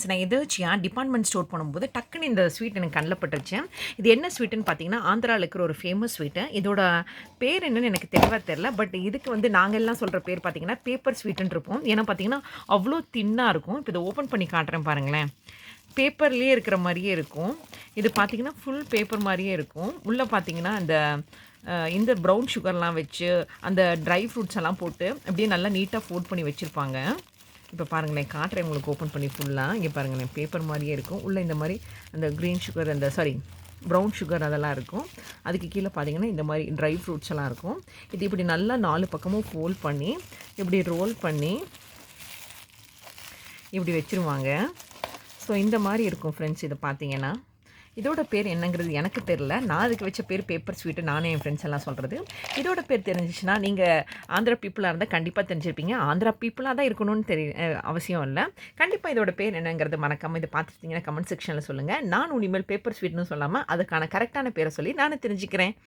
நான் எதேர்ச்சியா department store போனும்போது டக்குன்னு இந்த ஸ்வீட் எனக்கு கண்ல பட்டுருச்சு. இது என்ன ஸ்வீட்டுன்னு பார்த்தீங்கன்னா, ஆந்திரால இருக்கிற ஒரு ஃபேமஸ் ஸ்வீட்டு. இதோட பேர் என்னன்னு எனக்கு தெளிவா தெரியல. பட் இதுக்கு வந்து நாங்க எல்லாம் சொல்ற பேர் பார்த்தீங்கன்னா, பேப்பர் ஸ்வீட்டுன்னு இருக்கும். ஏன்னா பார்த்தீங்கன்னா, அவ்ளோ தின்னா இருக்கும். இப்ப இத ஓப்பன் பண்ணி காட்டுறேன் பாருங்களேன். பேப்பர்லயே இருக்கிற மாரியே இருக்கும். இது பார்த்தீங்கன்னா, ஃபுல் பேப்பர் மாரியே இருக்கும். உள்ள பார்த்தீங்கன்னா, இந்த ப்ரவுன் சுகர்லாம் வச்சு, அந்த ட்ரை ஃப்ரூட்ஸ் எல்லாம் போட்டு, அப்படியே நல்லா நீட்டா ஃபோல்ட் பண்ணி வச்சிருப்பாங்க. இப்ப பாருங்களேன், காட்டுறேன் உங்களுக்கு ஓப்பன் பண்ணி ஃபுல்லா. இங்க பாருங்களேன், பேப்பர் மாரியே இருக்கும். உள்ள இந்த மாரி அந்த கிரீன் சுகர் ப்ரவுன் சுகர் அதெல்லாம் இருக்கும். அதுக்கு கீழ பார்த்தீங்கன்னா, இந்த மாரி ட்ரை ஃப்ரூட்ஸ் எல்லாம் இருக்கும். இது இப்படி நல்லா 4 பக்கமும் ஃபோல்ட் பண்ணி, இப்படி ரோல் பண்ணி, இப்படி வச்சுருவாங்க. ஸோ இந்த மாரி இருக்கும் ஃப்ரெண்ட்ஸ் இத பார்த்தீங்கன்னா. இதோட பேர் என்னங்கிறது எனக்கு தெரியல. நான் அதுக்கு வச்ச பேர் பேப்பர் ஸ்வீட்டு நானும் என் ஃப்ரெண்ட்ஸ் எல்லாம் சொல்றது. இதோட பேர் தெரிஞ்சுச்சுன்னா, நீங்க ஆந்திரா பீப்பிளா இருந்தா கண்டிப்பா தெரிஞ்சிருப்பீங்க. ஆந்திரா பீப்பிளா தான் இருக்கணும்னு அவசியம் இல்ல. கண்டிப்பா இதோட பேர் என்னங்கிறது மறக்காம இத பார்த்துருந்தீங்கன்னா கமெண்ட் செக்ஷன்ல சொல்லுங்க. நான் இனிமேல் பேப்பர் ஸ்வீட்ன்னு சொல்லாம, அதுக்கான கரெக்ட்டான பேர சொல்லி நானும் தெரிஞ்சுக்கிறேன்.